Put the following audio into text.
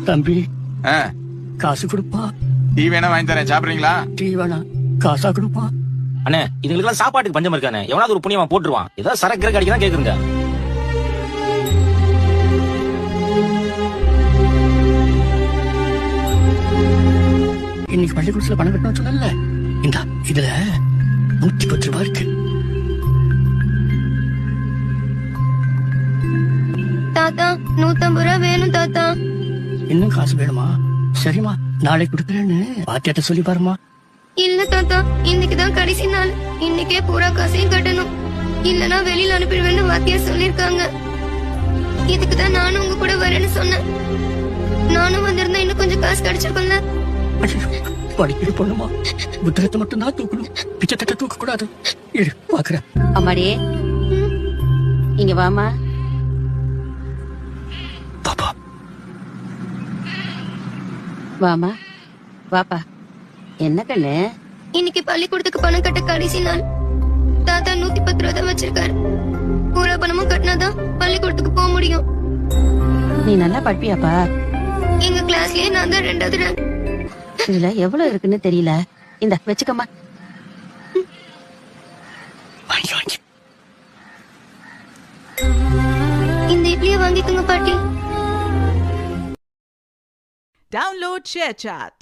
தம்பி ஆ, காசு கொடுப்பா. டீ வேணா வாங்கி தரேன், சாப்பிடுறீங்களா? டீ வேணா, காசா கொடுப்பா. அண்ணே இதுங்களுக்கெல்லாம் சாப்பாட்டுக்கு பஞ்சம் இருக்கானே, எவனாவது ஒரு புண்ணியமா போட்டுருவான். ஏதாவது சரக்கு அடிக்கலாம் கேக்குறீங்க. இன்னைக்கு பள்ளிக்கூடத்துல பணம் கட்டணும் சொன்னல, இந்த இதுல 110 ரூபாய் இருக்கு. தாத்தா 150 ரூபா வேணும் தாத்தா. இன்னும் காசு வேணுமா? சரிம்மா, நாளைக்கு கொடுக்குறேன்னு பாத்தியாட்ட சொல்லி பாருமா. இல்ல தாத்தா, இன்னைக்குதான் கடைசி நாள். இன்னைக்கே பூரா காசையும் கட்டணும், இல்லனா வெளியில அனுப்பிடுவேன்னு வாத்தியார் சொல்லிருக்காங்க. இதுக்குதான் நானும் உங்க கூட வரேன்னு சொன்னேன். நானும் வந்திருந்தா இன்னும் கொஞ்சம் காசு கிடைச்சிருக்கும்ல. படிக்கிற பொண்ணுமா, புத்தகத்தை மட்டும் தான் தூக்கணும், பிச்சை தட்ட தூக்க கூடாது. இரு பாக்குறேன். அம்மாடி இங்க வாமா. பாப்பா வாமா வாப்பா. என்ன கண்ணு? இன்னைக்கு பள்ளிக்கூடத்துக்கு பணம் கட்ட கடைசி நாள். தாத்தா 110 ரூபா தான் வச்சிருக்காரு. பூரா பணமும் கட்டினாதான் பள்ளிக்கூடத்துக்கு போக முடியும். நீ நல்லா படிப்பியாப்பா? எங்க கிளாஸ்லயே நான் தான் 2வது ரேங்க். இதுல எவ்வளவு இருக்குன்னு தெரியல. இந்த வச்சுக்கம்மா. வாங்கி வாங்கி. இந்த இட்லியை வாங்கிக்கோங்க பாட்டி. Download ShareChat.